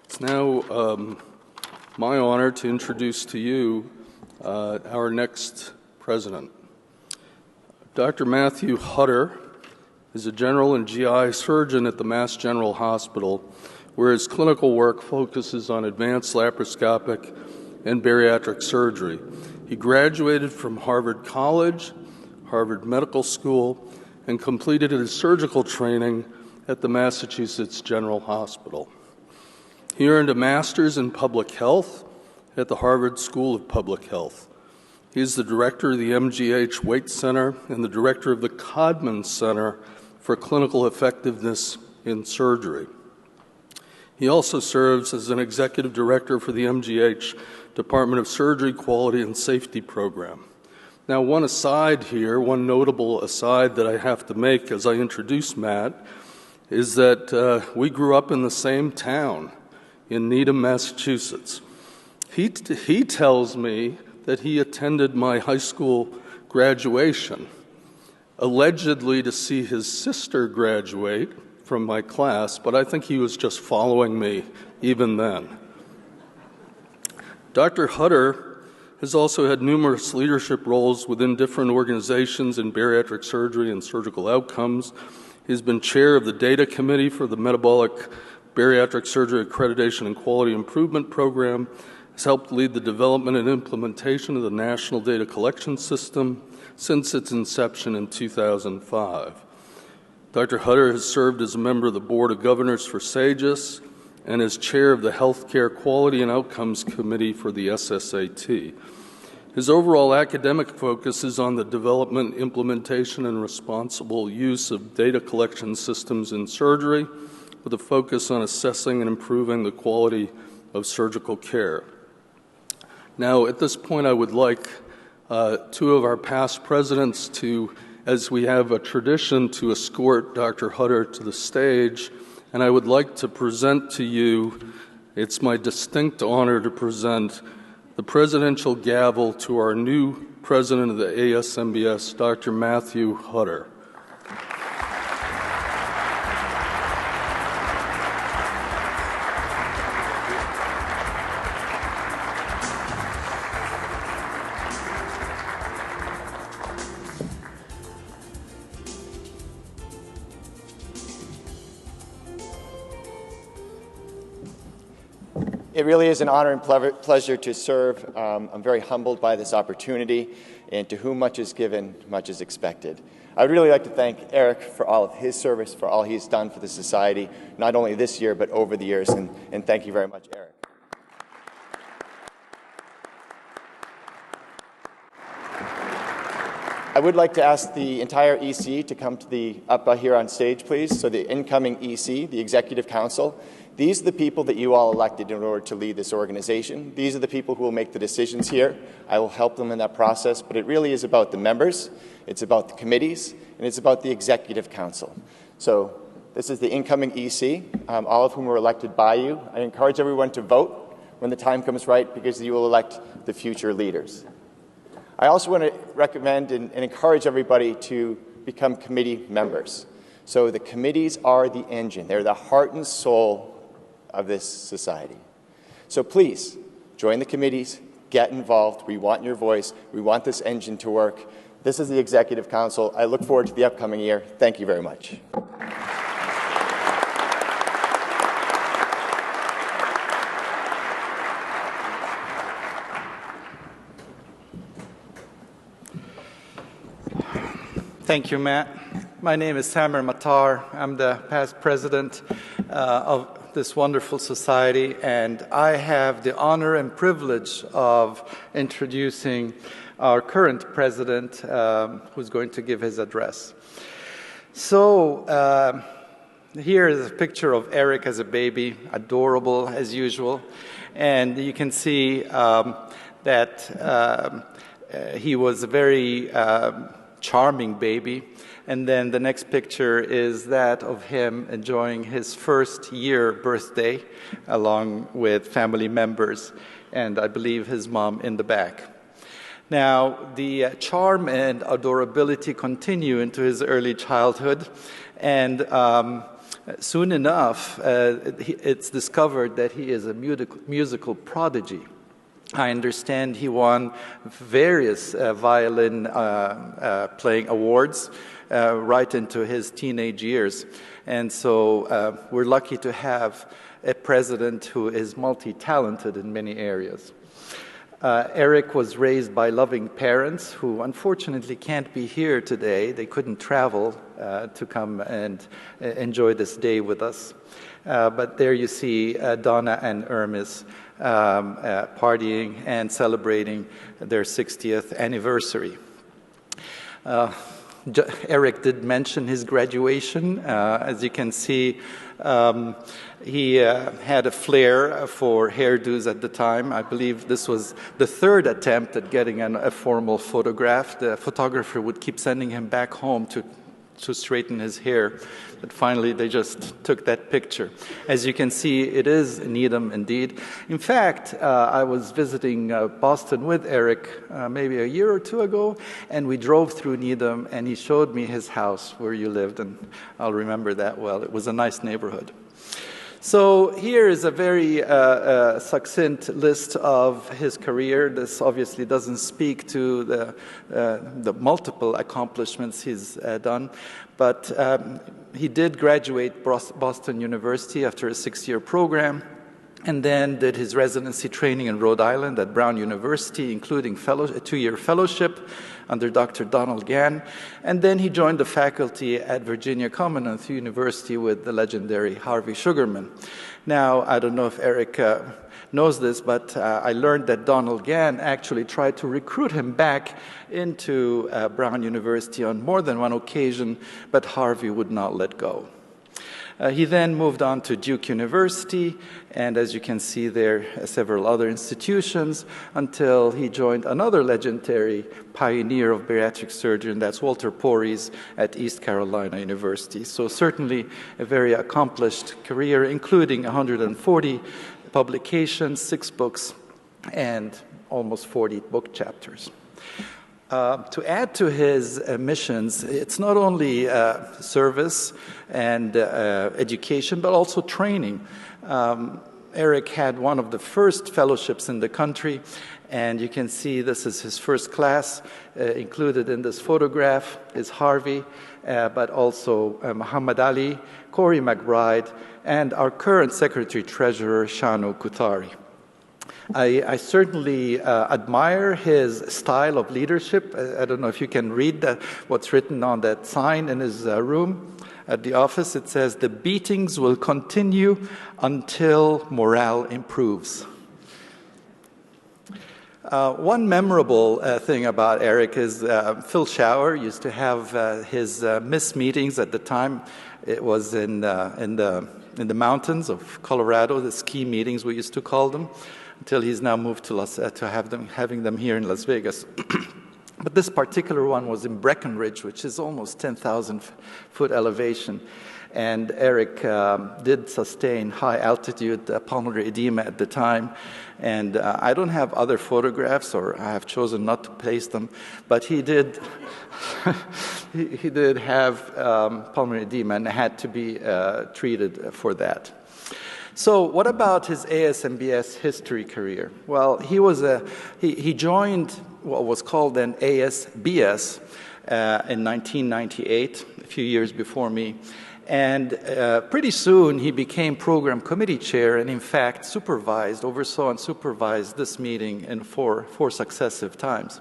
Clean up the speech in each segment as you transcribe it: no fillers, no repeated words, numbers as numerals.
It's now my honor to introduce to you our next president. Dr. Matthew Hutter is a general and GI surgeon at the Mass General Hospital, where his clinical work focuses on advanced laparoscopic and bariatric surgery. He graduated from Harvard College, Harvard Medical School, and completed his surgical training at the Massachusetts General Hospital. He earned a master's in public health at the Harvard School of Public Health. He is the director of the MGH Waite Center and the director of the Codman Center for Clinical Effectiveness in Surgery. He also serves as an executive director for the MGH Department of Surgery Quality and Safety Program. Now, one aside here, one notable aside that I have to make as I introduce Matt, is that we grew up in the same town in Needham, Massachusetts. He tells me that he attended my high school graduation, allegedly to see his sister graduate from my class, but I think he was just following me even then. Dr. Hutter has also had numerous leadership roles within different organizations in bariatric surgery and surgical outcomes. He's been chair of the Data Committee for the Metabolic Bariatric Surgery Accreditation and Quality Improvement Program, has helped lead the development and implementation of the National Data Collection System since its inception in 2005. Dr. Hutter has served as a member of the Board of Governors for SAGES and as chair of the Healthcare Quality and Outcomes Committee for the SSAT. His overall academic focus is on the development, implementation, and responsible use of data collection systems in surgery, with a focus on assessing and improving the quality of surgical care. Now, at this point, I would like two of our past presidents to, as we have a tradition, to escort Dr. Hutter to the stage, and I would like to present to you, it's my distinct honor to present the presidential gavel to our new president of the ASMBS, Dr. Matthew Hutter. It really is an honor and pleasure to serve. I'm very humbled by this opportunity, and to whom much is given, much is expected. I would really like to thank Eric for all of his service, for all he's done for the society, not only this year, but over the years, and thank you very much, Eric. I would like to ask the entire EC to come to up here on stage, please. So the incoming EC, the Executive Council, these are the people that you all elected in order to lead this organization. These are the people who will make the decisions here. I will help them in that process, but it really is about the members, it's about the committees, and it's about the Executive Council. So this is the incoming EC, all of whom were elected by you. I encourage everyone to vote when the time comes right, because you will elect the future leaders. I also want to recommend and encourage everybody to become committee members. So the committees are the engine. They're the heart and soul of this society. So please, join the committees, get involved. We want your voice. We want this engine to work. This is the Executive Council. I look forward to the upcoming year. Thank you very much. Thank you, Matt. My name is Samer Matar. I'm the past president of this wonderful society, and I have the honor and privilege of introducing our current president, who's going to give his address. So here is a picture of Eric as a baby, adorable as usual, and you can see that he was a very charming baby. And then the next picture is that of him enjoying his first year birthday along with family members, and I believe his mom in the back. Now, the charm and adorability continue into his early childhood, and Soon enough, it's discovered that he is a musical prodigy. I understand he won various violin playing awards right into his teenage years. And so we're lucky to have a president who is multi-talented in many areas. Eric was raised by loving parents who unfortunately can't be here today. They couldn't travel to come and enjoy this day with us. But there you see Donna and Ermis partying and celebrating their 60th anniversary. Eric did mention his graduation. As you can see, he had a flair for hairdos at the time. I believe this was the third attempt at getting a formal photograph. The photographer would keep sending him back home to straighten his hair. But finally, they just took that picture. As you can see, it is Needham indeed. In fact, I was visiting Boston with Eric maybe a year or two ago, and we drove through Needham, and he showed me his house where you lived, and I'll remember that well. It was a nice neighborhood. So here is a very succinct list of his career. This obviously doesn't speak to the multiple accomplishments he's done, but he did graduate Boston University after a 6-year program, and then did his residency training in Rhode Island at Brown University, including a 2-year fellowship under Dr. Donald Gann. And then he joined the faculty at Virginia Commonwealth University with the legendary Harvey Sugarman. Now, I don't know if Eric knows this, but I learned that Donald Gann actually tried to recruit him back into Brown University on more than one occasion, but Harvey would not let go. He then moved on to Duke University, and as you can see there, several other institutions, until he joined another legendary pioneer of bariatric surgery, and that's Walter Porres at East Carolina University. So certainly a very accomplished career, including 140 publications, 6 books, and almost 40 book chapters. To add to his missions, it's not only service and education, but also training. Eric had one of the first fellowships in the country, and you can see this is his first class. Included in this photograph is Harvey, but also Muhammad Ali, Corey McBride, and our current Secretary-Treasurer, Shanu Kuthari. I certainly admire his style of leadership. I don't know if you can read what's written on that sign in his room at the office. It says, "The beatings will continue until morale improves." One memorable thing about Eric is Phil Schauer used to have his MISS meetings at the time. It was in the mountains of Colorado, the ski meetings we used to call them, until he's now moved to having them here in Las Vegas. But this particular one was in Breckenridge, which is almost 10,000-foot elevation. And Eric did sustain high altitude pulmonary edema at the time. And I don't have other photographs, or I have chosen not to place them, but he did he did have pulmonary edema and had to be treated for that. So what about his ASMBS history career? Well, he joined what was called then ASBS in 1998, a few years before me. And pretty soon he became program committee chair, and in fact oversaw and supervised this meeting in four successive times.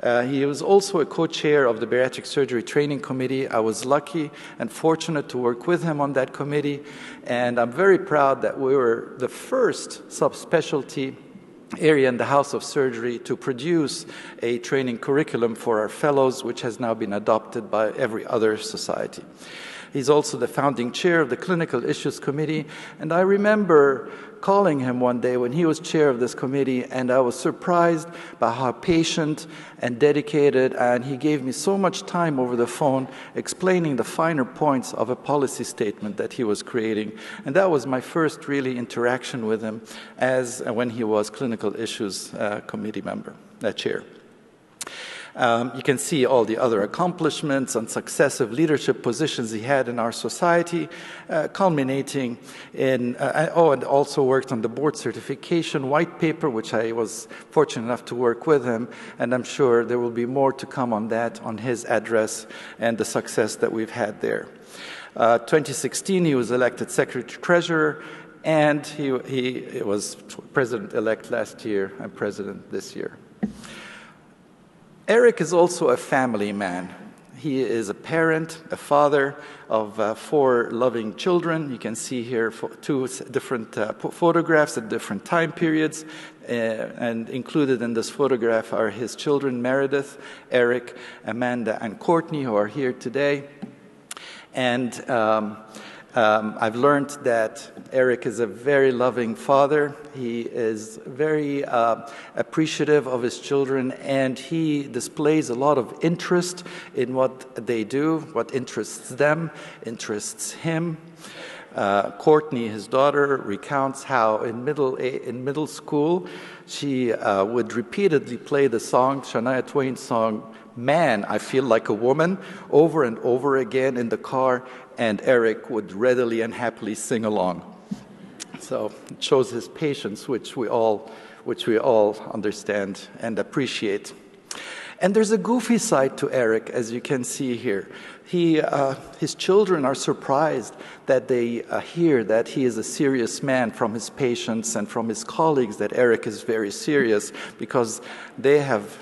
He was also a co-chair of the Bariatric Surgery Training Committee. I was lucky and fortunate to work with him on that committee, and I'm very proud that we were the first subspecialty area in the House of Surgery to produce a training curriculum for our fellows, which has now been adopted by every other society. He's also the founding chair of the Clinical Issues Committee, and I remember calling him one day when he was chair of this committee, and I was surprised by how patient and dedicated, and he gave me so much time over the phone explaining the finer points of a policy statement that he was creating. And that was my first really interaction with him when he was Clinical Issues Committee member, chair. You can see all the other accomplishments and successive leadership positions he had in our society, culminating in, and also worked on the board certification white paper, which I was fortunate enough to work with him, and I'm sure there will be more to come on that, on his address and the success that we've had there. 2016, he was elected Secretary-Treasurer, and he was President-elect last year and President this year. Eric is also a family man. He is a parent, a father of 4 loving children. You can see here 2 different photographs at different time periods. And included in this photograph are his children, Meredith, Eric, Amanda, and Courtney, who are here today. And I've learned that Eric is a very loving father. He is very appreciative of his children, and he displays a lot of interest in what they do, what interests them, interests him. Courtney, his daughter, recounts how in middle school she would repeatedly play the song, Shania Twain's song, "Man, I Feel Like a Woman," over and over again in the car, and Eric would readily and happily sing along. So it shows his patience, which we all understand and appreciate. And there's a goofy side to Eric, as you can see here. His children are surprised that they hear that he is a serious man from his patients and from his colleagues, that Eric is very serious, because they have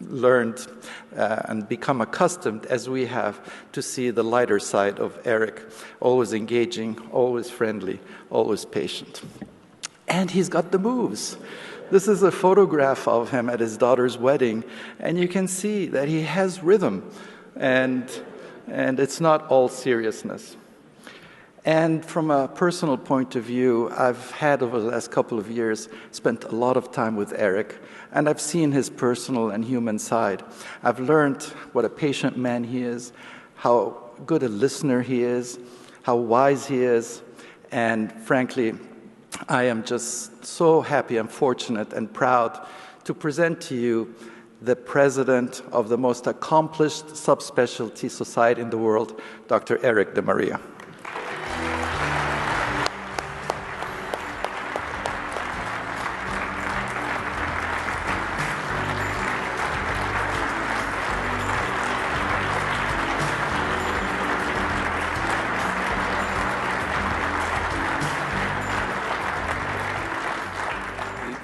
learned and become accustomed, as we have, to see the lighter side of Eric, always engaging, always friendly, always patient. And he's got the moves. This is a photograph of him at his daughter's wedding, and you can see that he has rhythm, and it's not all seriousness. And from a personal point of view, I've had, over the last couple of years, spent a lot of time with Eric, and I've seen his personal and human side. I've learned what a patient man he is, how good a listener he is, how wise he is, and frankly, I am just so happy and fortunate and proud to present to you the president of the most accomplished subspecialty society in the world, Dr. Eric DeMaria.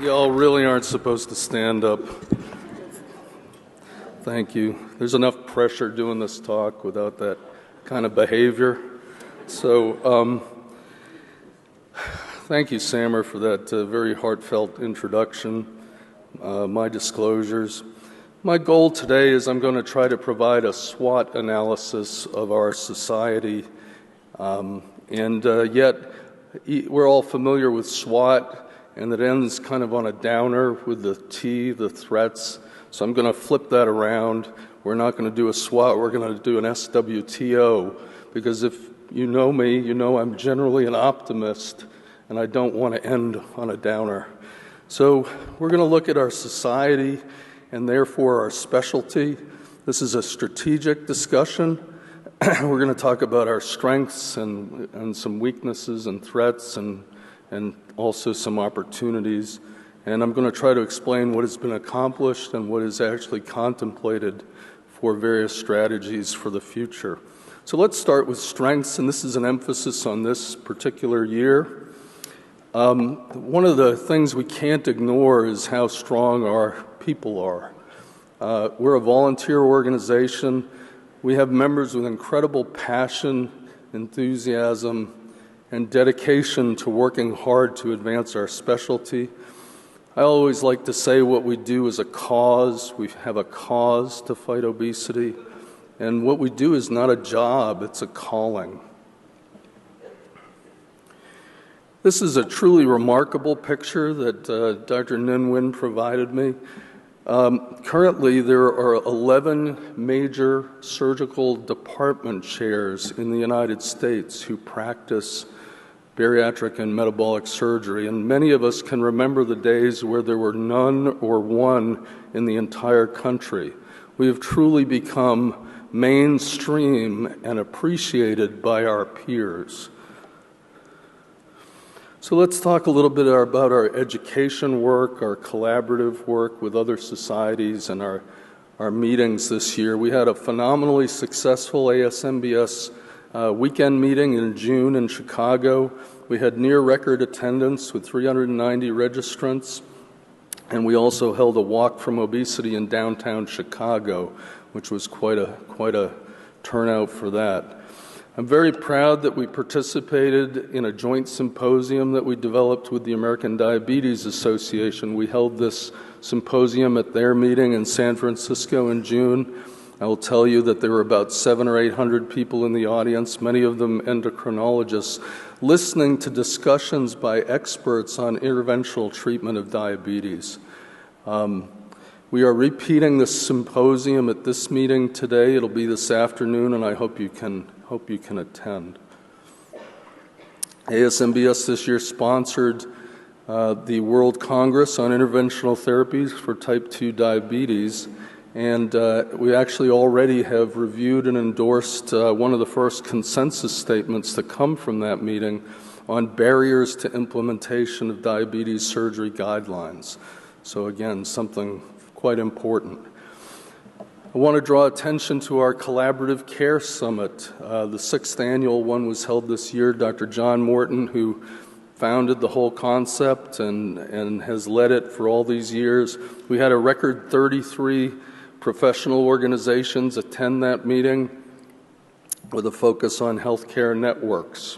Y'all really aren't supposed to stand up. Thank you. There's enough pressure doing this talk without that kind of behavior. So thank you, Samer, for that very heartfelt introduction. My disclosures. My goal today is I'm going to try to provide a SWOT analysis of our society. Yet we're all familiar with SWOT, and it ends kind of on a downer with the T, the threats. So I'm going to flip that around. We're not going to do a SWOT, we're going to do an SWTO, because if you know me, you know I'm generally an optimist, and I don't want to end on a downer. So we're going to look at our society and therefore our specialty. This is a strategic discussion. We're going to talk about our strengths and some weaknesses and threats and also some opportunities. And I'm going to try to explain what has been accomplished and what is actually contemplated for various strategies for the future. So let's start with strengths, and this is an emphasis on this particular year. One of the things we can't ignore is how strong our people are. We're a volunteer organization. We have members with incredible passion, enthusiasm, and dedication to working hard to advance our specialty. I always like to say what we do is a cause. We have a cause to fight obesity. And what we do is not a job, it's a calling. This is a truly remarkable picture that Dr. Ninh Nguyen provided me. Currently, there are 11 major surgical department chairs in the United States who practice bariatric and metabolic surgery, and many of us can remember the days where there were none or one in the entire country. we have truly become mainstream and appreciated by our peers. So let's talk a little bit about our education work, our collaborative work with other societies, and our meetings this year. We had a phenomenally successful ASMBS weekend meeting in June in Chicago. We had near record attendance with 390 registrants, and we also held a walk from obesity in downtown Chicago, which was quite a turnout for that. I'm very proud that we participated in a joint symposium that we developed with the American Diabetes Association. We held this symposium at their meeting in San Francisco in June. I will tell you that there were about 700 or 800 people in the audience, many of them endocrinologists, listening to discussions by experts on interventional treatment of diabetes. We are repeating this symposium at this meeting today. It'll be this afternoon, and I hope you can attend. ASMBS this year sponsored the World Congress on Interventional Therapies for Type 2 Diabetes, and we actually already have reviewed and endorsed one of the first consensus statements to come from that meeting on barriers to implementation of diabetes surgery guidelines. So again, something quite important. I want to draw attention to our Collaborative Care Summit. The 6th annual one was held this year. Dr. John Morton, who founded the whole concept and has led it for all these years. We had a record 33 professional organizations attend that meeting with a focus on healthcare networks.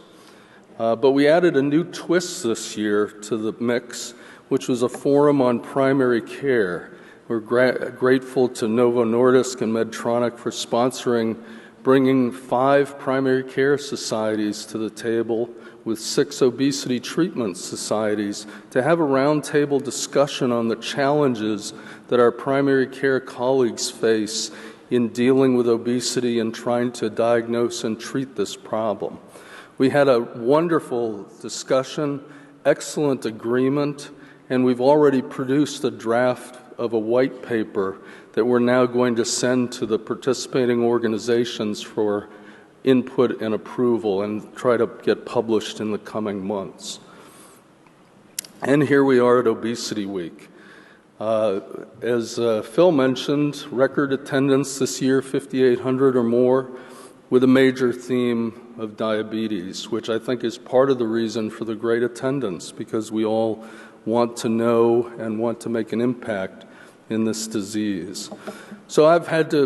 But we added a new twist this year to the mix, which was a forum on primary care. We're grateful to Novo Nordisk and Medtronic for sponsoring bringing 5 primary care societies to the table with 6 obesity treatment societies to have a roundtable discussion on the challenges that our primary care colleagues face in dealing with obesity and trying to diagnose and treat this problem. We had a wonderful discussion, excellent agreement, and we've already produced a draft of a white paper that we're now going to send to the participating organizations for input and approval and try to get published in the coming months. And here we are at Obesity Week. As Phil mentioned, record attendance this year, 5,800 or more, with a major theme of diabetes, which I think is part of the reason for the great attendance, because we all want to know and want to make an impact in this disease. So I've had to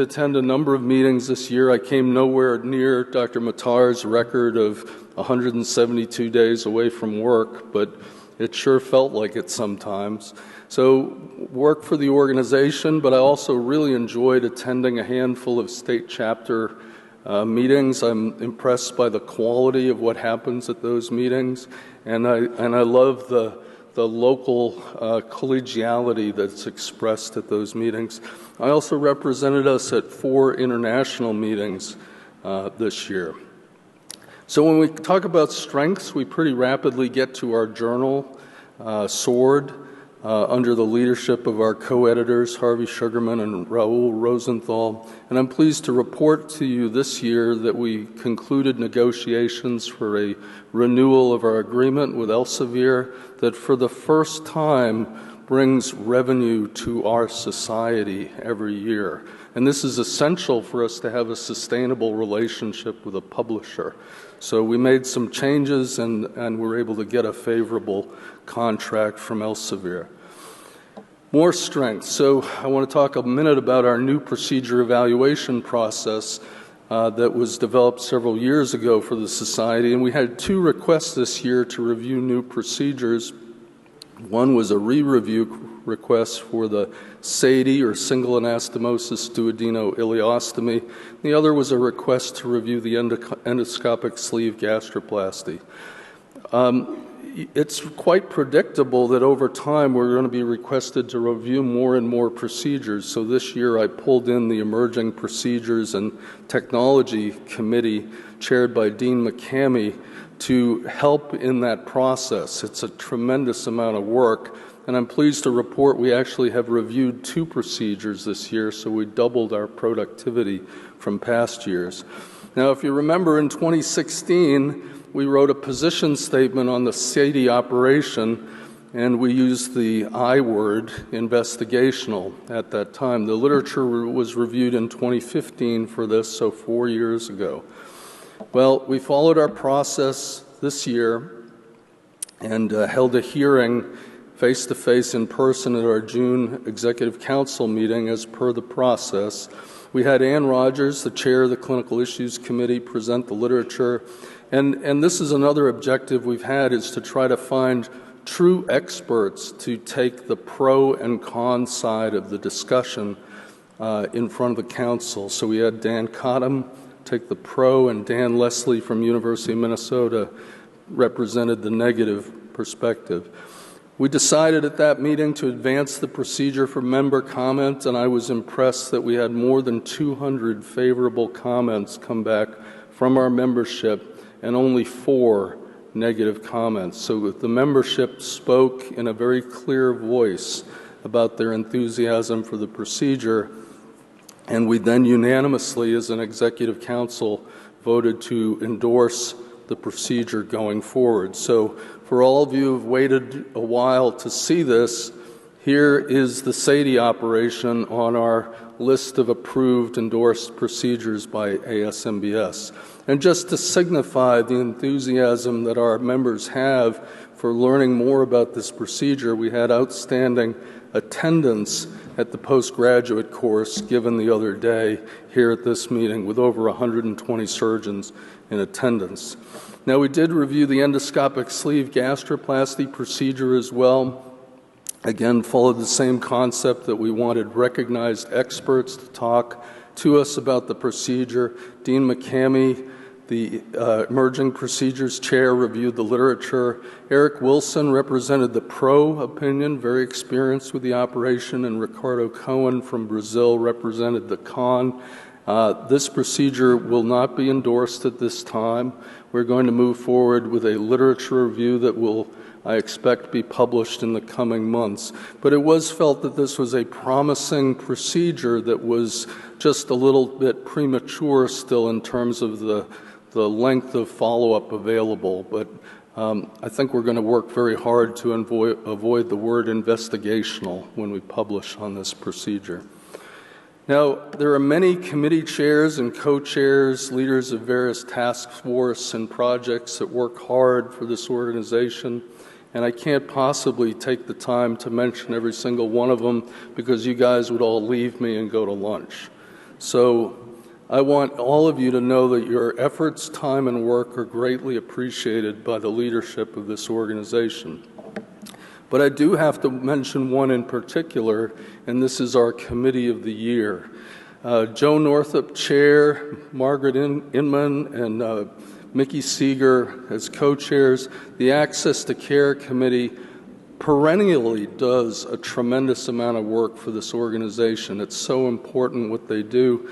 attend a number of meetings this year. I came nowhere near Dr. Matar's record of 172 days away from work, but it sure felt like it sometimes. So work for the organization, but I also really enjoyed attending a handful of state chapter meetings. I'm impressed by the quality of what happens at those meetings, and I love the local collegiality that's expressed at those meetings. I also represented us at 4 international meetings this year. So when we talk about strengths, we pretty rapidly get to our journal, SWOT, under the leadership of our co-editors, Harvey Sugarman and Raul Rosenthal. And I'm pleased to report to you this year that we concluded negotiations for a renewal of our agreement with Elsevier that for the first time brings revenue to our society every year. And this is essential for us to have a sustainable relationship with a publisher. So we made some changes and were able to get a favorable contract from Elsevier. More strengths. So I want to talk a minute about our new procedure evaluation process that was developed several years ago for the Society. And we had 2 requests this year to review new procedures. One was a re-review request for the SADI, or single anastomosis duodenal-ileostomy. The other was a request to review the endoscopic sleeve gastroplasty. It's quite predictable that over time we're going to be requested to review more and more procedures. So this year I pulled in the Emerging Procedures and Technology Committee chaired by Dean McCamey to help in that process. It's a tremendous amount of work, and I'm pleased to report we actually have reviewed 2 procedures this year, so we doubled our productivity from past years. Now, if you remember, in 2016, we wrote a position statement on the SADI operation, and we used the I word, investigational, at that time. The literature was reviewed in 2015 for this, so 4 years ago. Well, we followed our process this year and held a hearing face-to-face in person at our June Executive Council meeting as per the process. We had Ann Rogers, the chair of the Clinical Issues Committee, present the literature. And this is another objective we've had, is to try to find true experts to take the pro and con side of the discussion in front of the council. So we had Dan Cottam take the pro, and Dan Leslie from University of Minnesota represented the negative perspective. We decided at that meeting to advance the procedure for member comment, and I was impressed that we had more than 200 favorable comments come back from our membership and only 4 negative comments. So the membership spoke in a very clear voice about their enthusiasm for the procedure, and we then unanimously, as an executive council, voted to endorse the procedure going forward. So for all of you who have waited a while to see this, here is the SADI operation on our list of approved endorsed procedures by ASMBS. And just to signify the enthusiasm that our members have for learning more about this procedure, we had outstanding attendance at the postgraduate course given the other day here at this meeting, with over 120 surgeons in attendance. Now, we did review the endoscopic sleeve gastroplasty procedure as well. Again, followed the same concept that we wanted recognized experts to talk to us about the procedure. Dean McCamey, the Emerging Procedures Chair, reviewed the literature. Eric Wilson represented the pro opinion, very experienced with the operation, and Ricardo Cohen from Brazil represented the con. This procedure will not be endorsed at this time. We're going to move forward with a literature review that will, I expect, be published in the coming months. But it was felt that this was a promising procedure that was just a little bit premature still in terms of the length of follow-up available. But I think we're going to work very hard to avoid the word investigational when we publish on this procedure. Now, there are many committee chairs and co-chairs, leaders of various task force and projects that work hard for this organization, and I can't possibly take the time to mention every single one of them because you guys would all leave me and go to lunch. So I want all of you to know that your efforts, time, and work are greatly appreciated by the leadership of this organization. But I do have to mention one in particular, and this is our Committee of the Year. Joe Northup, Chair, Margaret Inman, and Mickey Seeger as co-chairs. The Access to Care Committee perennially does a tremendous amount of work for this organization. It's so important what they do.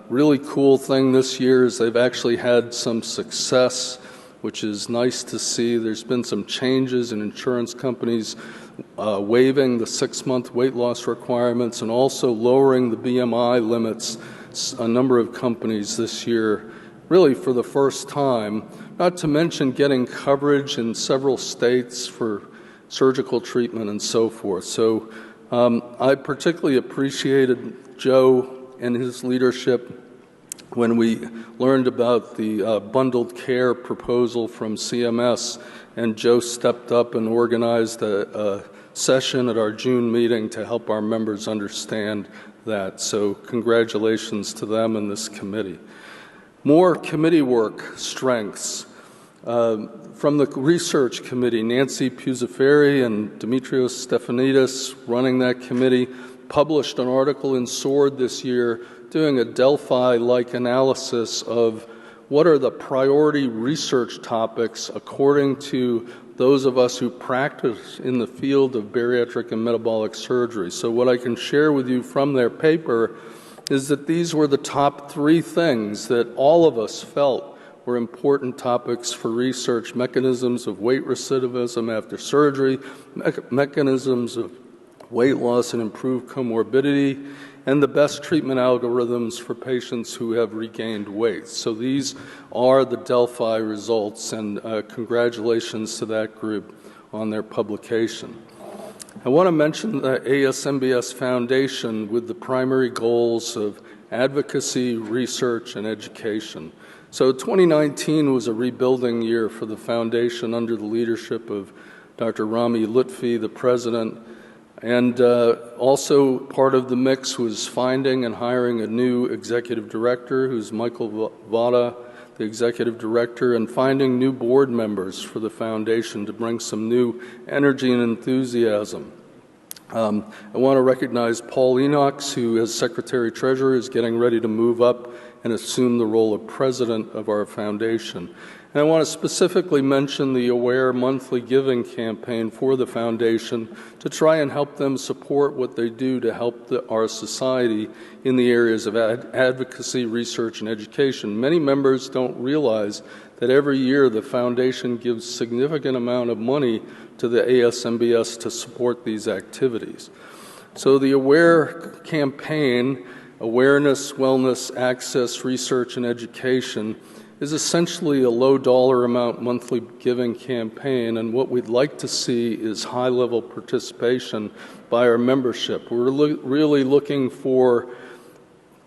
Really cool thing this year is they've actually had some success, which is nice to see. There's been some changes in insurance companies waiving the 6-month weight loss requirements and also lowering the BMI limits. A number of companies this year, really for the first time, not to mention getting coverage in several states for surgical treatment and so forth. So I particularly appreciated Joe and his leadership when we learned about the bundled care proposal from CMS, and Joe stepped up and organized a session at our June meeting to help our members understand that. So congratulations to them and this committee. More committee work strengths. From the research committee, Nancy Pusaferi and Dimitrios Stefanidis, running that committee, published an article in SWOT this year doing a Delphi-like analysis of what are the priority research topics according to those of us who practice in the field of bariatric and metabolic surgery. So what I can share with you from their paper is that these were the top 3 things that all of us felt were important topics for research: mechanisms of weight recidivism after surgery, mechanisms of weight loss and improved comorbidity, and the best treatment algorithms for patients who have regained weight. So these are the Delphi results, and congratulations to that group on their publication. I want to mention the ASMBS Foundation with the primary goals of advocacy, research, and education. So 2019 was a rebuilding year for the foundation under the leadership of Dr. Rami Lutfi, the president, and also part of the mix was finding and hiring a new executive director, who's Michael Vada, the executive director, and finding new board members for the foundation to bring some new energy and enthusiasm. I want to recognize Paul Enochs, who as Secretary-Treasurer is getting ready to move up and assume the role of president of our foundation. And I want to specifically mention the Aware monthly giving campaign for the foundation to try and help them support what they do to help our society in the areas of advocacy, research, and education. Many members don't realize that every year the foundation gives a significant amount of money to the ASMBS to support these activities. So the Aware campaign, Awareness, Wellness, Access, Research, and Education, is essentially a low dollar amount monthly giving campaign, and what we'd like to see is high-level participation by our membership. We're really looking for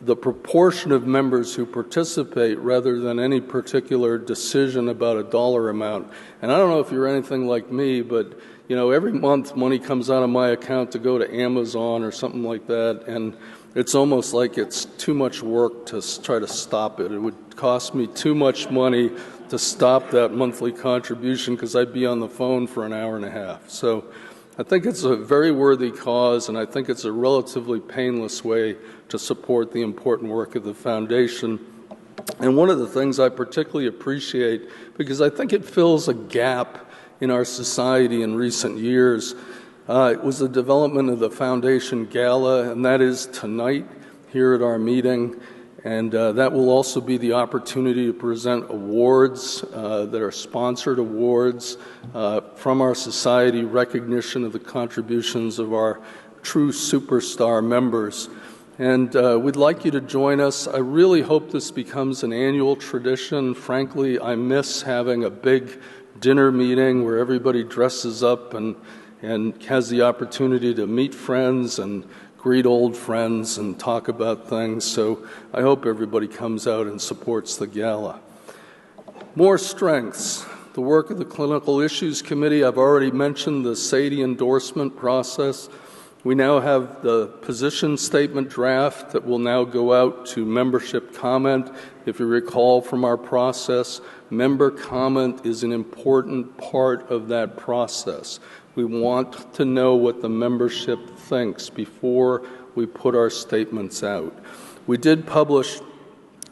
the proportion of members who participate rather than any particular decision about a dollar amount. And I don't know if you're anything like me, but you know, every month money comes out of my account to go to Amazon or something like that, and it's almost like it's too much work to try to stop it. It would cost me too much money to stop that monthly contribution because I'd be on the phone for an hour and a half. So I think it's a very worthy cause, and I think it's a relatively painless way to support the important work of the foundation. And one of the things I particularly appreciate, because I think it fills a gap in our society in recent years, it was the development of the Foundation Gala, and that is tonight here at our meeting. And that will also be the opportunity to present awards that are sponsored awards from our society, recognition of the contributions of our true superstar members. And we'd like you to join us. I really hope this becomes an annual tradition. Frankly, I miss having a big dinner meeting where everybody dresses up and has the opportunity to meet friends and greet old friends and talk about things. So I hope everybody comes out and supports the gala. More strengths. The work of the Clinical Issues Committee. I've already mentioned the SADI endorsement process. We now have the position statement draft that will now go out to membership comment. If you recall from our process, member comment is an important part of that process. We want to know what the membership thinks before we put our statements out. We did publish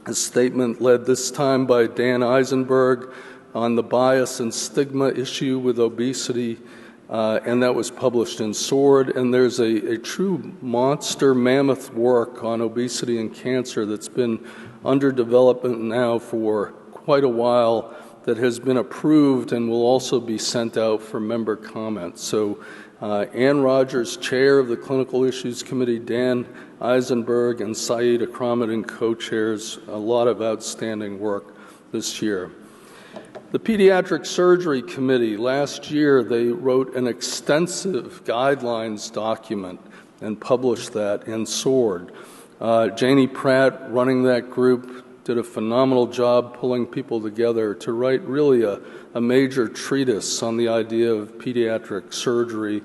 a statement led this time by Dan Eisenberg on the bias and stigma issue with obesity, and that was published in SWOT. And there's a true monster mammoth work on obesity and cancer that's been under development now for quite a while that has been approved and will also be sent out for member comments. So Ann Rogers, chair of the Clinical Issues Committee, Dan Eisenberg, and Saeed Akramadin, co-chairs, a lot of outstanding work this year. The Pediatric Surgery Committee, last year they wrote an extensive guidelines document and published that in SWOT. Janie Pratt, running that group, did a phenomenal job pulling people together to write really a major treatise on the idea of pediatric surgery,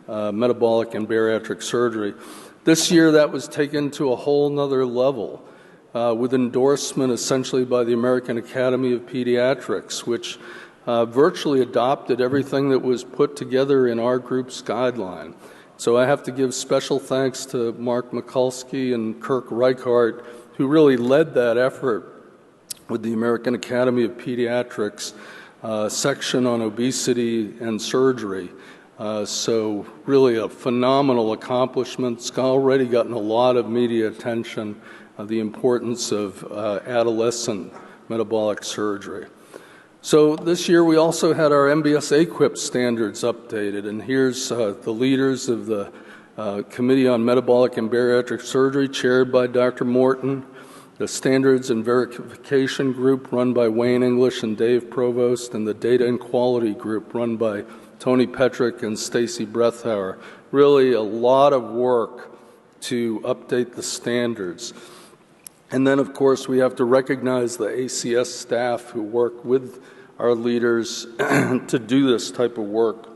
metabolic and bariatric surgery. This year that was taken to a whole nother level with endorsement essentially by the American Academy of Pediatrics, which virtually adopted everything that was put together in our group's guideline. So I have to give special thanks to Mark Mikulski and Kirk Reichart, who really led that effort with the American Academy of Pediatrics section on obesity and surgery. So really a phenomenal accomplishment. It's already gotten a lot of media attention, the importance of adolescent metabolic surgery. So this year we also had our MBS AQUIP standards updated, and here's the leaders of the Committee on Metabolic and Bariatric Surgery, chaired by Dr. Morton, the Standards and Verification Group run by Wayne English and Dave Provost, and the Data and Quality Group run by Tony Petrick and Stacy Brethauer. Really a lot of work to update the standards. And then, of course, we have to recognize the ACS staff who work with our leaders to do this type of work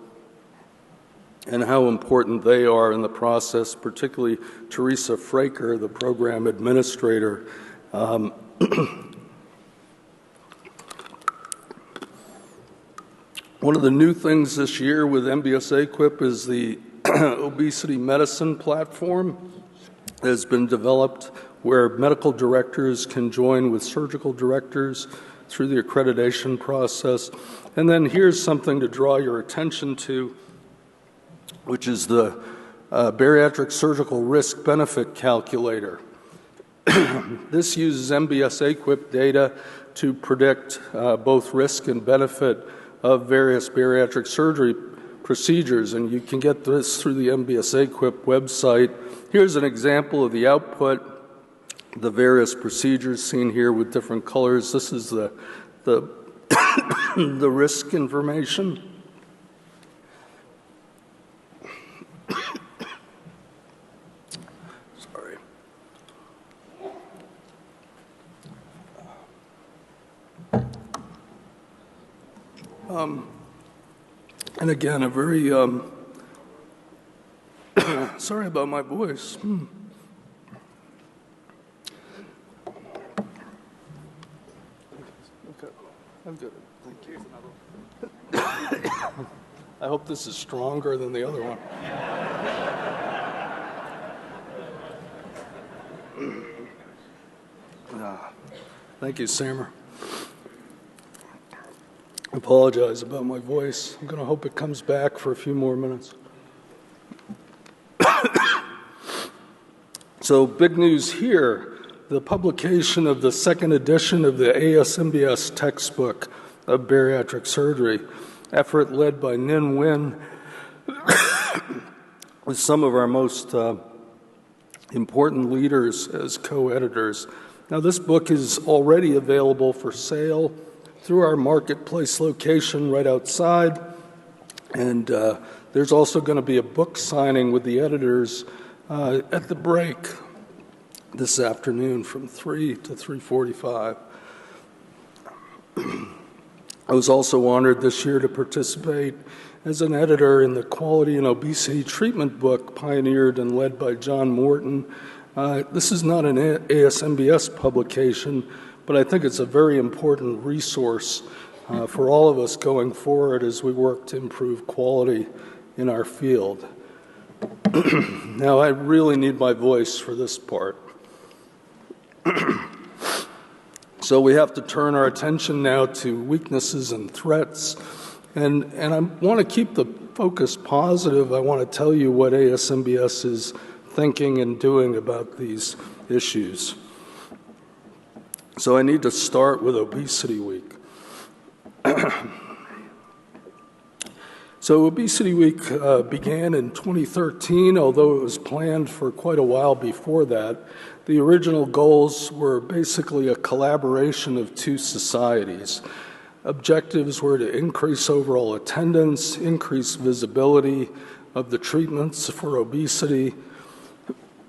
and how important they are in the process, particularly Teresa Fraker, the program administrator. One of the new things this year with MBS AQUIP is the obesity medicine platform that has been developed where medical directors can join with surgical directors through the accreditation process. And then here's something to draw your attention to, which is the Bariatric Surgical Risk Benefit Calculator. This uses MBS AQUIP data to predict both risk and benefit of various bariatric surgery procedures, and you can get this through the MBS AQUIP website. Here's an example of the output. The various procedures seen here with different colors. This is the the risk information. Sorry. And again, a very sorry about my voice. I'm good. Thank you. I hope this is stronger than the other one. Thank you, Samer. I apologize about my voice. I'm going to hope it comes back for a few more minutes. So, big news here. The publication of the second edition of the ASMBS textbook of bariatric surgery, effort led by Ninh Nguyen, with some of our most important leaders as co-editors. Now, this book is already available for sale through our marketplace location right outside, and there's also going to be a book signing with the editors at the break this afternoon from 3 to 3:45. I was also honored this year to participate as an editor in the Quality and Obesity Treatment book pioneered and led by John Morton. This is not an ASMBS publication, but I think it's a very important resource for all of us going forward as we work to improve quality in our field. Now, I really need my voice for this part. So we have to turn our attention now to weaknesses and threats. And I want to keep the focus positive. I want to tell you what ASMBS is thinking and doing about these issues. So I need to start with Obesity Week. So Obesity Week began in 2013, although it was planned for quite a while before that. The original goals were basically a collaboration of two societies. Objectives were to increase overall attendance, increase visibility of the treatments for obesity,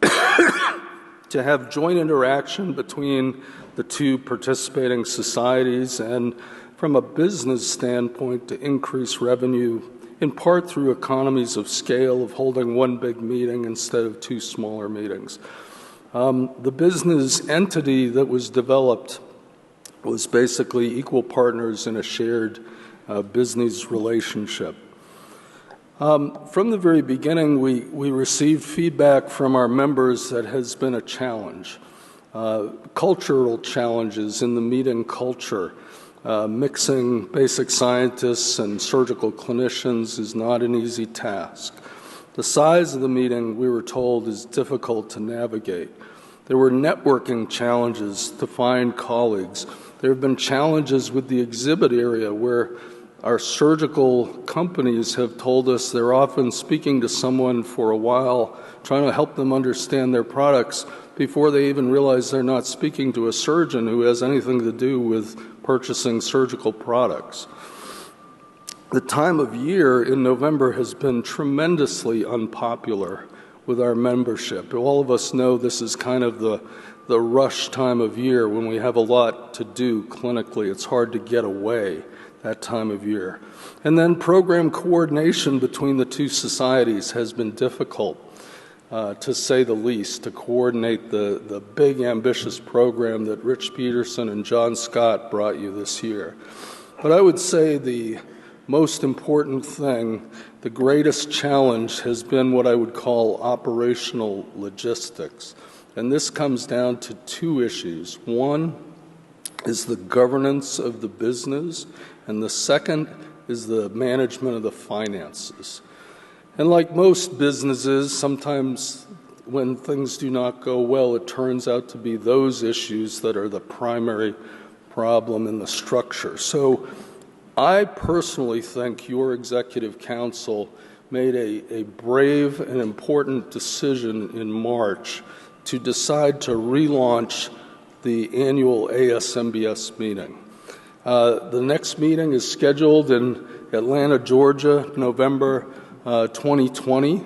to have joint interaction between the two participating societies, and from a business standpoint, to increase revenue, in part through economies of scale of holding one big meeting instead of two smaller meetings. The business entity that was developed was basically equal partners in a shared business relationship. From the very beginning, we received feedback from our members that has been a challenge. Cultural challenges in the meeting culture. Mixing basic scientists and surgical clinicians is not an easy task. The size of the meeting, we were told, is difficult to navigate. There were networking challenges to find colleagues. There have been challenges with the exhibit area where our surgical companies have told us they're often speaking to someone for a while, trying to help them understand their products before they even realize they're not speaking to a surgeon who has anything to do with purchasing surgical products. The time of year in November has been tremendously unpopular with our membership. All of us know this is kind of the rush time of year when we have a lot to do clinically. It's hard to get away that time of year. And then program coordination between the two societies has been difficult, to say the least, to coordinate the big ambitious program that Rich Peterson and John Scott brought you this year. But I would say the most important thing, the greatest challenge, has been what I would call operational logistics. And this comes down to two issues. One is the governance of the business, and the second is the management of the finances. And like most businesses, sometimes when things do not go well, it turns out to be those issues that are the primary problem in the structure. So I personally think your executive council made a brave and important decision in March to decide to relaunch the annual ASMBS meeting. The next meeting is scheduled in Atlanta, Georgia, November 2020.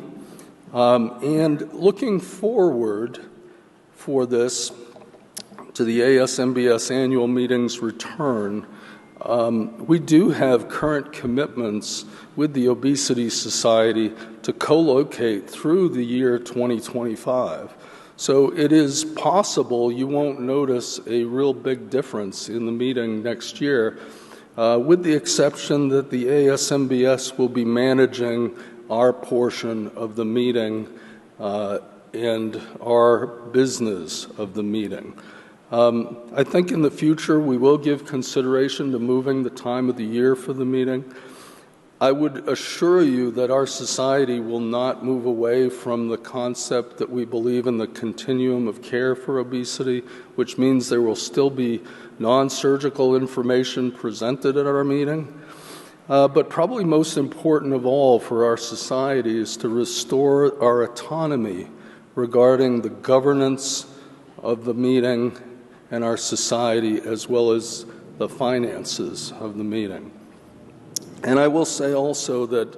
And looking forward for this to the ASMBS annual meeting's return, we do have current commitments with the Obesity Society to co-locate through the year 2025. So it is possible you won't notice a real big difference in the meeting next year, with the exception that the ASMBS will be managing our portion of the meeting and our business of the meeting. I think in the future we will give consideration to moving the time of the year for the meeting. I would assure you that our society will not move away from the concept that we believe in the continuum of care for obesity, which means there will still be non-surgical information presented at our meeting. But probably most important of all for our society is to restore our autonomy regarding the governance of the meeting and our society, as well as the finances of the meeting. And I will say also that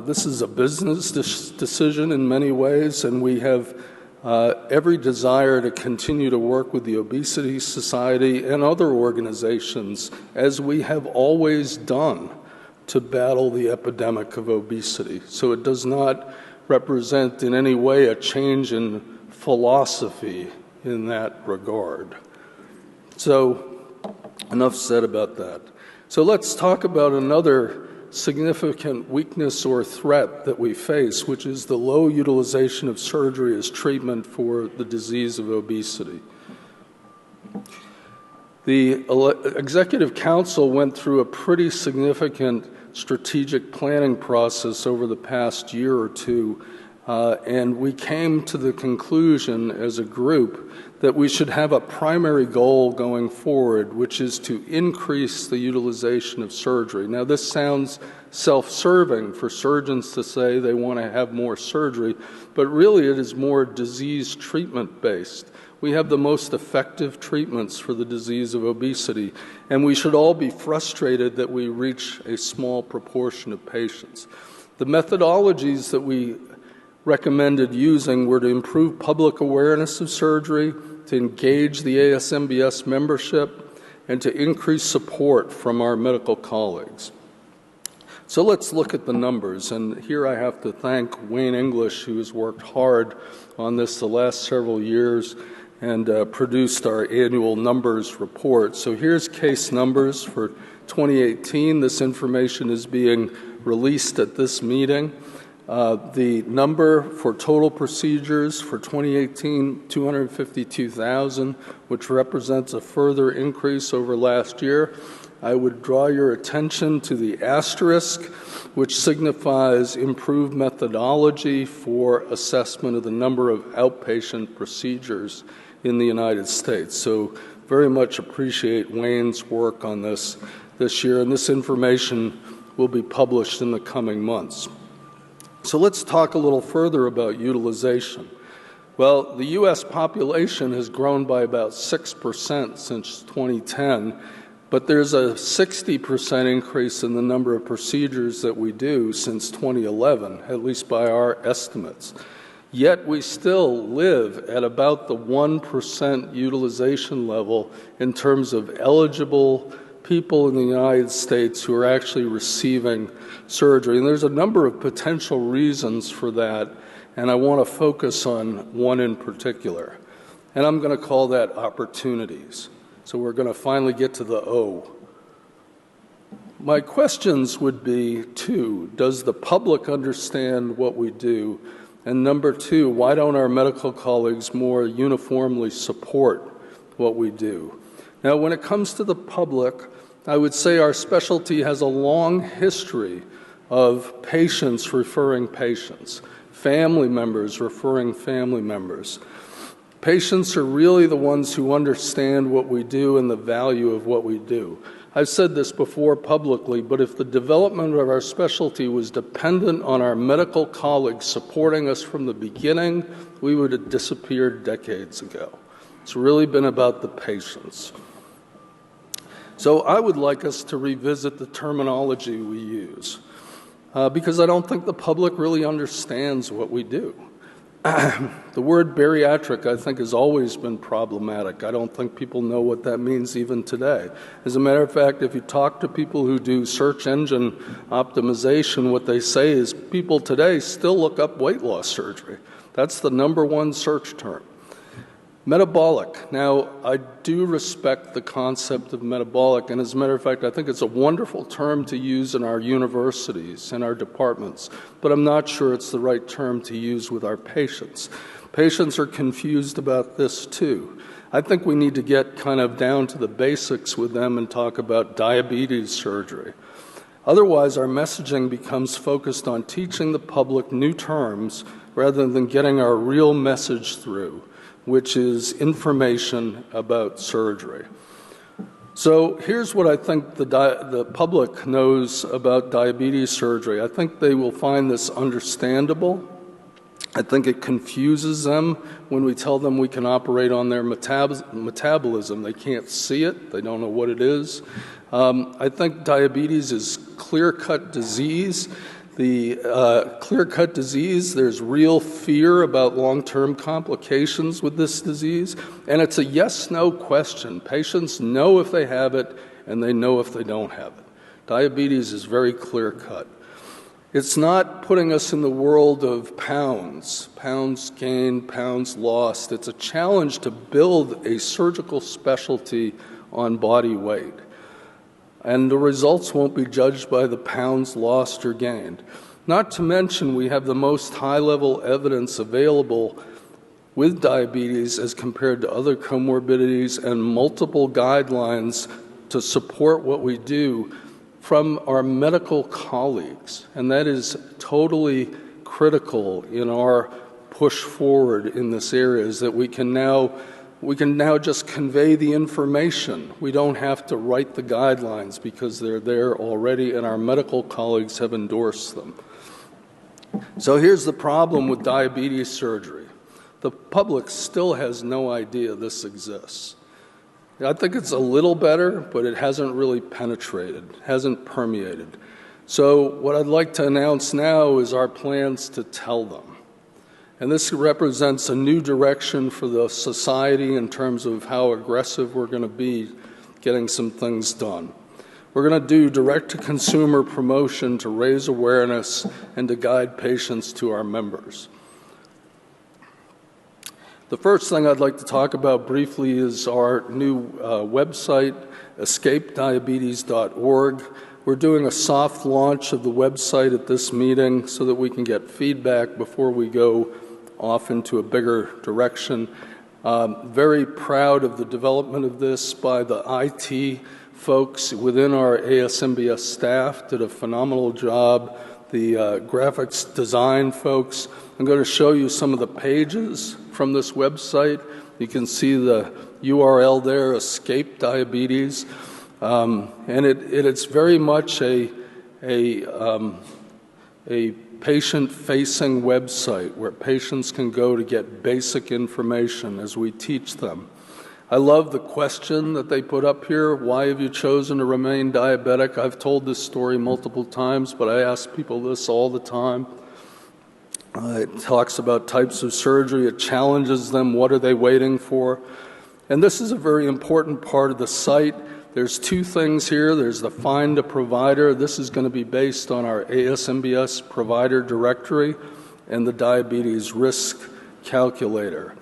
this is a business decision in many ways, and we have every desire to continue to work with the Obesity Society and other organizations, as we have always done, to battle the epidemic of obesity. So it does not represent in any way a change in philosophy in that regard. So enough said about that. So let's talk about another significant weakness or threat that we face, which is the low utilization of surgery as treatment for the disease of obesity. The Executive Council went through a pretty significant strategic planning process over the past year or two, and we came to the conclusion as a group that we should have a primary goal going forward, which is to increase the utilization of surgery. Now, this sounds self-serving for surgeons to say they want to have more surgery, but really it is more disease treatment-based. We have the most effective treatments for the disease of obesity, and we should all be frustrated that we reach a small proportion of patients. The methodologies that we recommended using were to improve public awareness of surgery, to engage the ASMBS membership, and to increase support from our medical colleagues. So let's look at the numbers, and here I have to thank Wayne English, who has worked hard on this the last several years and produced our annual numbers report. So here's case numbers for 2018. This information is being released at this meeting. The number for total procedures for 2018, 252,000, which represents a further increase over last year. I would draw your attention to the asterisk, which signifies improved methodology for assessment of the number of outpatient procedures in the United States. So very much appreciate Wayne's work on this year, and this information will be published in the coming months. So let's talk a little further about utilization. Well, the U.S. population has grown by about 6% since 2010, but there's a 60% increase in the number of procedures that we do since 2011, at least by our estimates. Yet we still live at about the 1% utilization level in terms of eligible people in the United States who are actually receiving surgery. And there's a number of potential reasons for that, and I want to focus on one in particular. And I'm going to call that opportunities. So we're going to finally get to the O. My questions would be, two, does the public understand what we do? And number two, why don't our medical colleagues more uniformly support what we do? Now, when it comes to the public, I would say our specialty has a long history of patients referring patients, family members referring family members. Patients are really the ones who understand what we do and the value of what we do. I've said this before publicly, but if the development of our specialty was dependent on our medical colleagues supporting us from the beginning, we would have disappeared decades ago. It's really been about the patients. So I would like us to revisit the terminology we use, because I don't think the public really understands what we do. The word bariatric, I think, has always been problematic. I don't think people know what that means even today. As a matter of fact, if you talk to people who do search engine optimization, what they say is people today still look up weight loss surgery. That's the #1 search term. Metabolic. Now, I do respect the concept of metabolic, and as a matter of fact, I think it's a wonderful term to use in our universities and our departments, but I'm not sure it's the right term to use with our patients. Patients are confused about this too. I think we need to get kind of down to the basics with them and talk about diabetes surgery. Otherwise, our messaging becomes focused on teaching the public new terms rather than getting our real message through, which is information about surgery. So here's what I think the public knows about diabetes surgery. I think they will find this understandable. I think it confuses them when we tell them we can operate on their metabolism. They can't see it. They don't know what it is. I think diabetes is clear-cut disease. The clear-cut disease, there's real fear about long-term complications with this disease, and it's a yes-no question. Patients know if they have it, and they know if they don't have it. Diabetes is very clear-cut. It's not putting us in the world of pounds gained, pounds lost. It's a challenge to build a surgical specialty on body weight. And the results won't be judged by the pounds lost or gained. Not to mention, we have the most high-level evidence available with diabetes as compared to other comorbidities and multiple guidelines to support what we do from our medical colleagues. And that is totally critical in our push forward in this area, is that we can now just convey the information. We don't have to write the guidelines because they're there already and our medical colleagues have endorsed them. So here's the problem with diabetes surgery. The public still has no idea this exists. I think it's a little better, but it hasn't really penetrated, hasn't permeated. So what I'd like to announce now is our plans to tell them. And this represents a new direction for the society in terms of how aggressive we're going to be getting some things done. We're going to do direct-to-consumer promotion to raise awareness and to guide patients to our members. The first thing I'd like to talk about briefly is our new website, escapediabetes.org. We're doing a soft launch of the website at this meeting so that we can get feedback before we go off into a bigger direction. Very proud of the development of this by the IT folks within our ASMBS staff. Did a phenomenal job. The graphics design folks. I'm going to show you some of the pages from this website. You can see the URL there, Escape Diabetes. And it's very much a patient-facing website where patients can go to get basic information as we teach them. I love the question that they put up here, why have you chosen to remain diabetic? I've told this story multiple times, but I ask people this all the time. It talks about types of surgery, it challenges them, what are they waiting for? And this is a very important part of the site. There's two things here. There's the Find a Provider. This is going to be based on our ASMBS Provider Directory and the Diabetes Risk Calculator.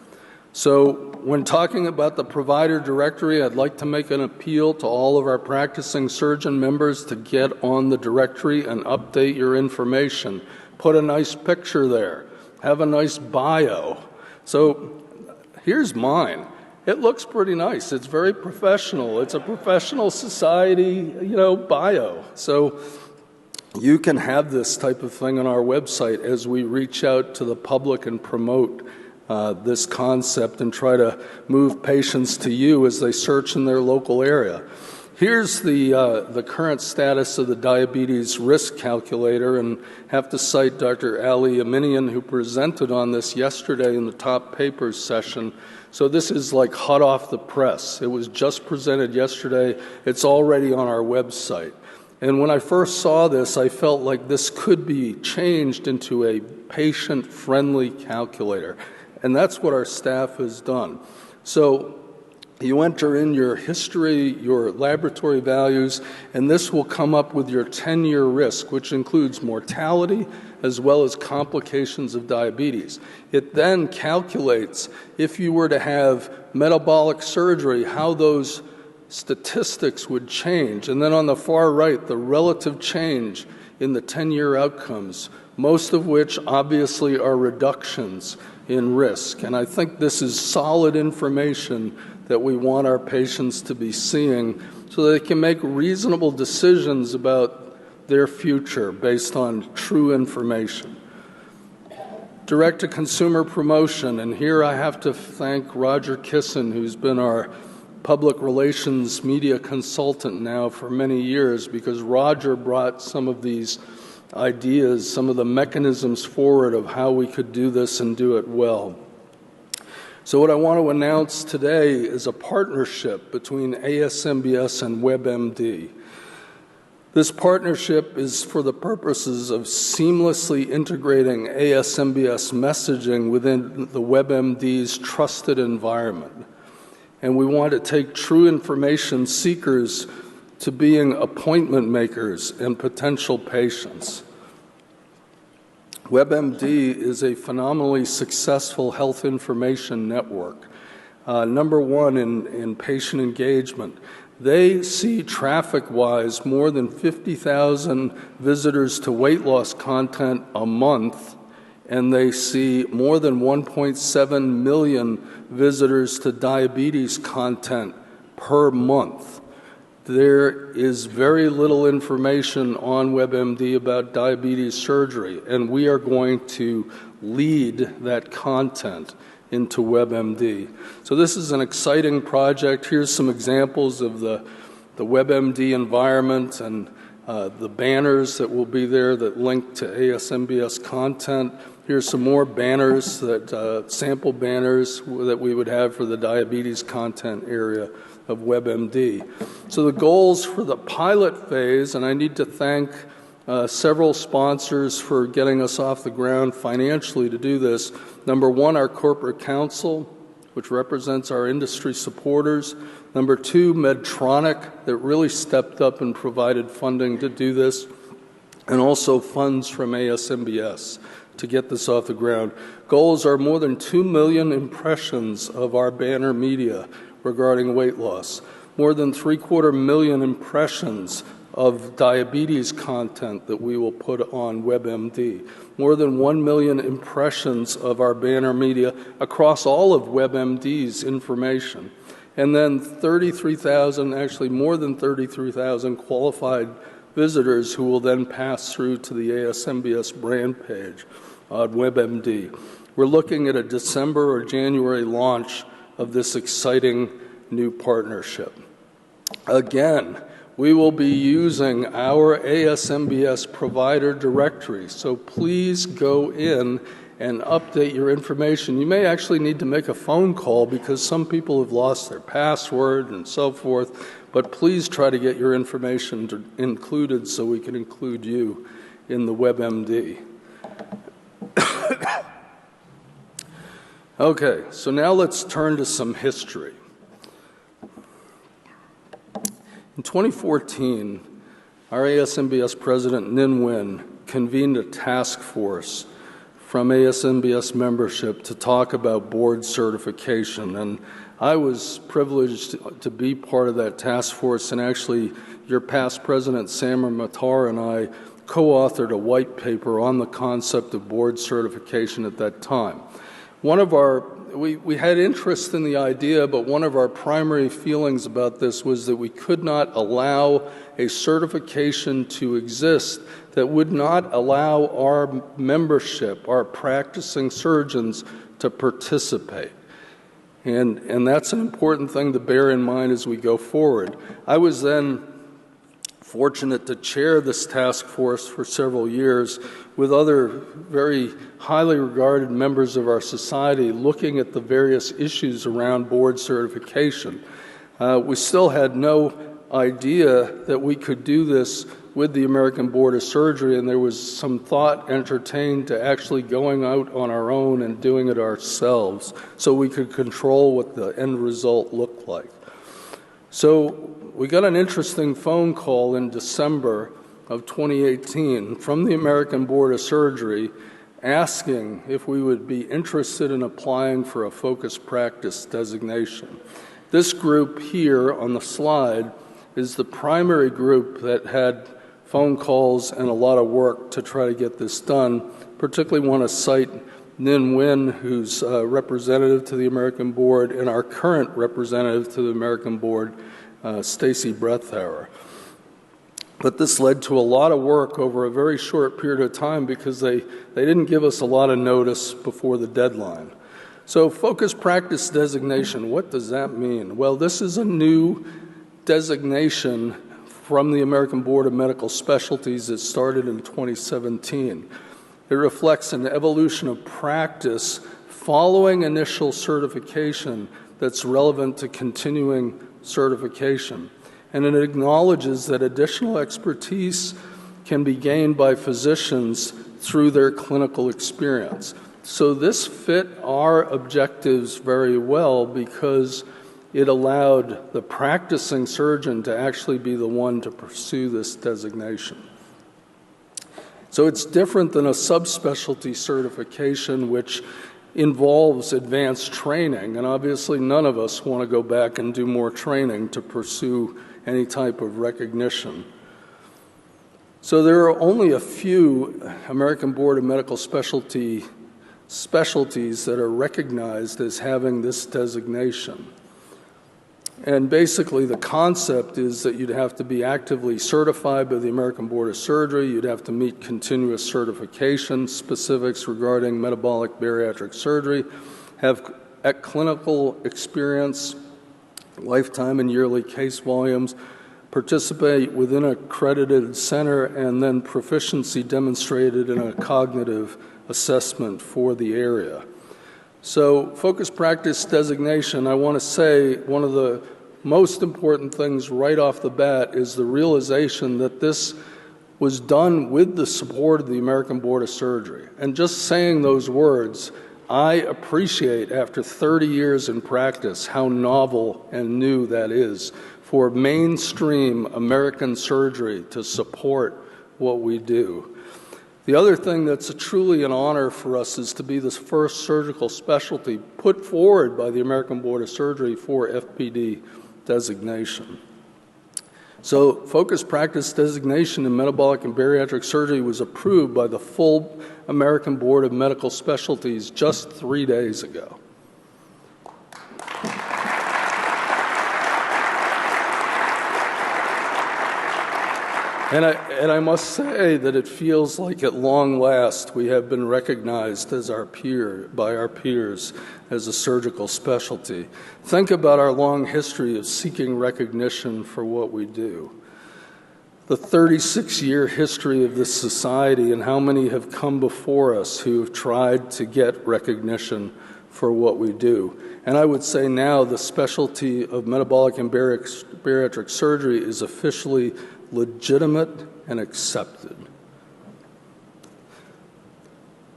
So when talking about the Provider Directory, I'd like to make an appeal to all of our practicing surgeon members to get on the directory and update your information. Put a nice picture there. Have a nice bio. So here's mine. It looks pretty nice. It's very professional. It's a professional society, bio. So you can have this type of thing on our website as we reach out to the public and promote this concept and try to move patients to you as they search in their local area. Here's the current status of the Diabetes Risk Calculator, and have to cite Dr. Ali Aminian, who presented on this yesterday in the top papers session. So this is like hot off the press. It was just presented yesterday. It's already on our website. And when I first saw this, I felt like this could be changed into a patient-friendly calculator. And that's what our staff has done. So you enter in your history, your laboratory values, and this will come up with your 10-year risk, which includes mortality as well as complications of diabetes. It then calculates if you were to have metabolic surgery, how those statistics would change. And then on the far right, the relative change in the 10-year outcomes, most of which obviously are reductions in risk. And I think this is solid information that we want our patients to be seeing so they can make reasonable decisions about their future based on true information. Direct-to-consumer promotion, and here I have to thank Roger Kissin, who's been our public relations media consultant now for many years, because Roger brought some of these ideas, some of the mechanisms forward of how we could do this and do it well. So what I want to announce today is a partnership between ASMBS and WebMD. This partnership is for the purposes of seamlessly integrating ASMBS messaging within the WebMD's trusted environment. And we want to take true information seekers to being appointment makers and potential patients. WebMD is a phenomenally successful health information network. Number one in patient engagement. They see traffic-wise more than 50,000 visitors to weight loss content a month, and they see more than 1.7 million visitors to diabetes content per month. There is very little information on WebMD about diabetes surgery, and we are going to lead that content into WebMD. So this is an exciting project. Here's some examples of the WebMD environment and the banners that will be there that link to ASMBS content. Here's some more banners, sample banners that we would have for the diabetes content area of WebMD. So the goals for the pilot phase, and I need to thank several sponsors for getting us off the ground financially to do this. Number one, our corporate council, which represents our industry supporters. Number two, Medtronic, that really stepped up and provided funding to do this, and also funds from ASMBS to get this off the ground. Goals are more than 2 million impressions of our banner media regarding weight loss, more than 750,000 impressions of diabetes content that we will put on WebMD, more than 1 million impressions of our banner media across all of WebMD's information, and then 33,000, actually more than 33,000 qualified visitors who will then pass through to the ASMBS brand page on WebMD. We're looking at a December or January launch of this exciting new partnership. Again, we will be using our ASMBS provider directory, so please go in and update your information. You may actually need to make a phone call because some people have lost their password and so forth, but please try to get your information included so we can include you in the WebMD. Okay, so now let's turn to some history. In 2014, our ASMBS President Ninh Nguyen convened a task force from ASMBS membership to talk about board certification, and I was privileged to be part of that task force, and actually your past president, Samar Matar, and I co-authored a white paper on the concept of board certification at that time. We had interest in the idea, but one of our primary feelings about this was that we could not allow a certification to exist that would not allow our membership, our practicing surgeons, to participate. And that's an important thing to bear in mind as we go forward. I was then fortunate to chair this task force for several years with other very highly regarded members of our society looking at the various issues around board certification. We still had no idea that we could do this with the American Board of Surgery, and there was some thought entertained to actually going out on our own and doing it ourselves so we could control what the end result looked like. So we got an interesting phone call in December of 2018 from the American Board of Surgery asking if we would be interested in applying for a focused practice designation. This group here on the slide is the primary group that had phone calls and a lot of work to try to get this done. Particularly want to cite Ninh Nguyen, who's representative to the American Board, and our current representative to the American Board, Stacy Brethauer. But this led to a lot of work over a very short period of time because they didn't give us a lot of notice before the deadline. So focused practice designation, what does that mean? Well, this is a new designation from the American Board of Medical Specialties that started in 2017. It reflects an evolution of practice following initial certification that's relevant to continuing certification. And it acknowledges that additional expertise can be gained by physicians through their clinical experience. So this fit our objectives very well because it allowed the practicing surgeon to actually be the one to pursue this designation. So it's different than a subspecialty certification, which involves advanced training, and obviously none of us want to go back and do more training to pursue any type of recognition. So there are only a few American Board of Medical specialties that are recognized as having this designation. And basically the concept is that you'd have to be actively certified by the American Board of Surgery, you'd have to meet continuous certification specifics regarding metabolic bariatric surgery, have clinical experience, lifetime and yearly case volumes, participate within an accredited center, and then proficiency demonstrated in a cognitive assessment for the area. So focused practice designation, I want to say one of the most important things right off the bat is the realization that this was done with the support of the American Board of Surgery. And just saying those words, I appreciate after 30 years in practice how novel and new that is for mainstream American surgery to support what we do. The other thing that's truly an honor for us is to be the first surgical specialty put forward by the American Board of Surgery for FPD designation. So focused practice designation in metabolic and bariatric surgery was approved by the full American Board of Medical Specialties just 3 days ago. And I must say that it feels like at long last we have been recognized as by our peers as a surgical specialty. Think about our long history of seeking recognition for what we do. The 36-year history of this society and how many have come before us who have tried to get recognition for what we do. And I would say now the specialty of metabolic and bariatric surgery is officially legitimate and accepted.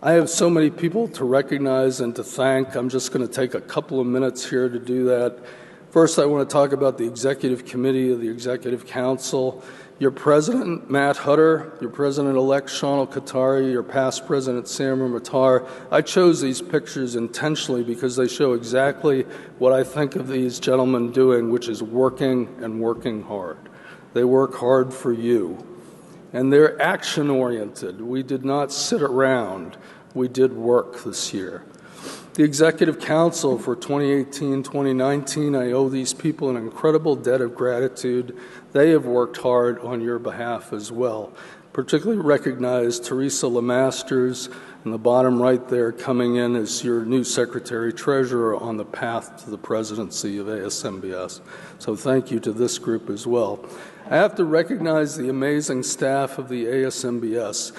I have so many people to recognize and to thank. I'm just going to take a couple of minutes here to do that. First, I want to talk about the Executive Committee of the Executive Council. Your President, Matt Hutter, your President-elect, Shawn Al-Khattari, your past President, Samir Matar. I chose these pictures intentionally because they show exactly what I think of these gentlemen doing, which is working and working hard. They work hard for you. And they're action-oriented. We did not sit around. We did work this year. The Executive Council for 2018-2019, I owe these people an incredible debt of gratitude. They have worked hard on your behalf as well. Particularly recognize Teresa LeMasters in the bottom right there, coming in as your new Secretary-Treasurer on the path to the presidency of ASMBS. So thank you to this group as well. I have to recognize the amazing staff of the ASMBS.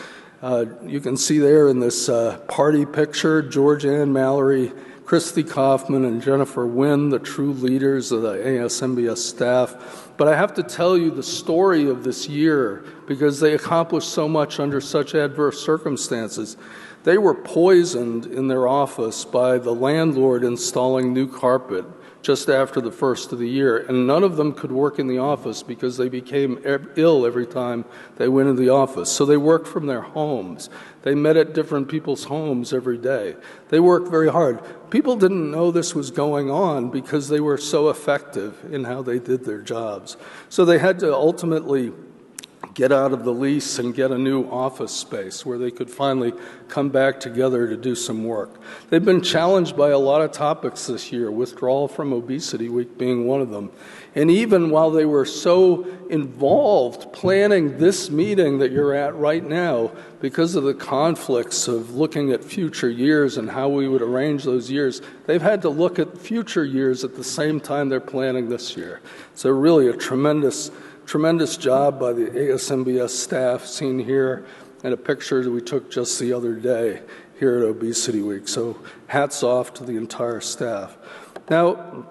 You can see there in this party picture, George Ann Mallory, Christy Kaufman, and Jennifer Nguyen, the true leaders of the ASMBS staff. But I have to tell you the story of this year because they accomplished so much under such adverse circumstances. They were poisoned in their office by the landlord installing new carpet just after the first of the year, and none of them could work in the office because they became ill every time they went into the office. So they worked from their homes. They met at different people's homes every day. They worked very hard. People didn't know this was going on because they were so effective in how they did their jobs. So they had to ultimately get out of the lease and get a new office space where they could finally come back together to do some work. They've been challenged by a lot of topics this year, withdrawal from Obesity Week being one of them. And even while they were so involved planning this meeting that you're at right now, because of the conflicts of looking at future years and how we would arrange those years, they've had to look at future years at the same time they're planning this year. So really a tremendous job by the ASMBS staff seen here and a picture that we took just the other day here at Obesity Week. So hats off to the entire staff. Now,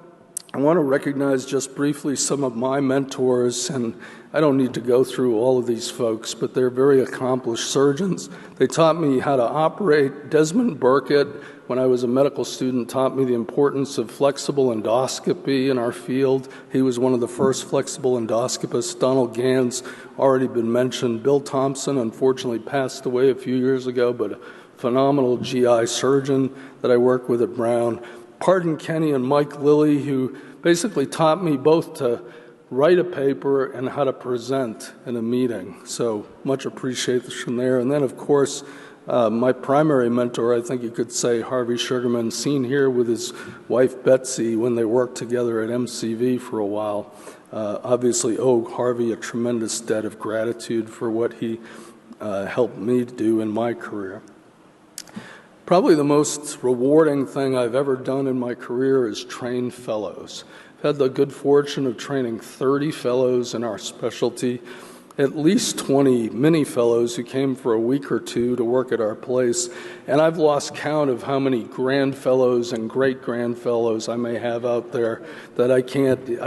I want to recognize just briefly some of my mentors, and I don't need to go through all of these folks, but they're very accomplished surgeons. They taught me how to operate. Desmond Burkett, when I was a medical student, taught me the importance of flexible endoscopy in our field. He was one of the first flexible endoscopists. Donald Gann's already been mentioned. Bill Thompson, unfortunately, passed away a few years ago, but a phenomenal GI surgeon that I worked with at Brown. Pardon Kenny and Mike Lilly, who basically taught me both to write a paper and how to present in a meeting. So much appreciation there. And then, of course, my primary mentor, I think you could say Harvey Sugarman, seen here with his wife Betsy when they worked together at MCV for a while. Obviously owe Harvey a tremendous debt of gratitude for what he helped me do in my career. Probably the most rewarding thing I've ever done in my career is train fellows. I've had the good fortune of training 30 fellows in our specialty, at least 20 mini fellows who came for a week or two to work at our place, and I've lost count of how many grand fellows and great grand fellows I may have out there that I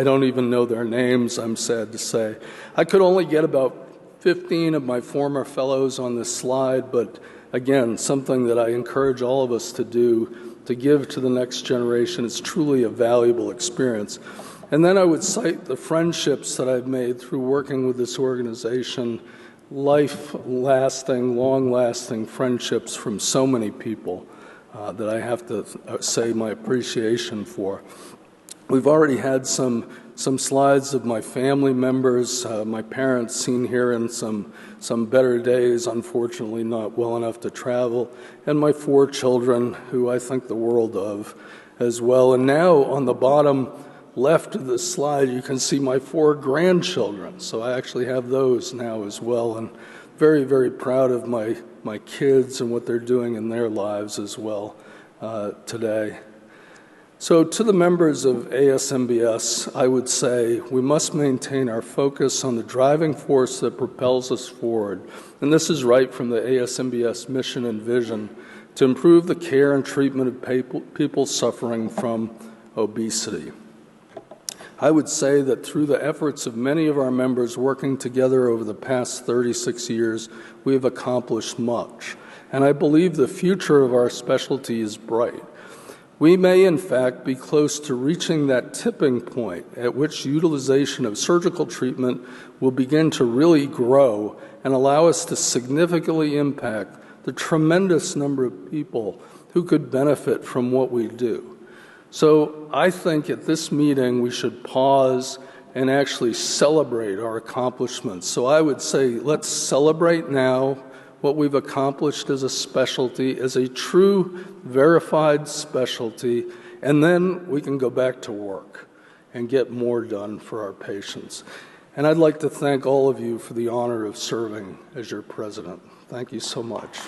don't even know their names, I'm sad to say. I could only get about 15 of my former fellows on this slide, but again, something that I encourage all of us to do, to give to the next generation. It's truly a valuable experience. And then I would cite the friendships that I've made through working with this organization, life-lasting, long-lasting friendships from so many people that I have to say my appreciation for. We've already had some slides of my family members, my parents seen here in some better days, unfortunately not well enough to travel, and my 4 children, who I think the world of as well. And now on the bottom left of the slide, you can see my 4 grandchildren. So I actually have those now as well, and very, very proud of my kids and what they're doing in their lives as well today. So to the members of ASMBS, I would say we must maintain our focus on the driving force that propels us forward. And this is right from the ASMBS mission and vision to improve the care and treatment of people suffering from obesity. I would say that through the efforts of many of our members working together over the past 36 years, we have accomplished much. And I believe the future of our specialty is bright. We may, in fact, be close to reaching that tipping point at which utilization of surgical treatment will begin to really grow and allow us to significantly impact the tremendous number of people who could benefit from what we do. So I think at this meeting we should pause and actually celebrate our accomplishments. So I would say let's celebrate now what we've accomplished as a specialty, as a true verified specialty, and then we can go back to work and get more done for our patients. And I'd like to thank all of you for the honor of serving as your president. Thank you so much.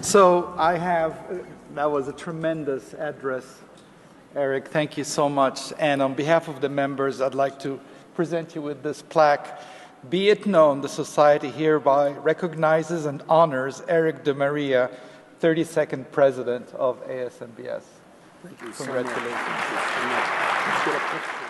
So that was a tremendous address, Eric. Thank you so much. And on behalf of the members, I'd like to present you with this plaque. Be it known, the Society hereby recognizes and honors Eric DeMaria, 32nd President of ASMBS. Thank you Congratulations. So much. Thank you so much. Let's get a picture.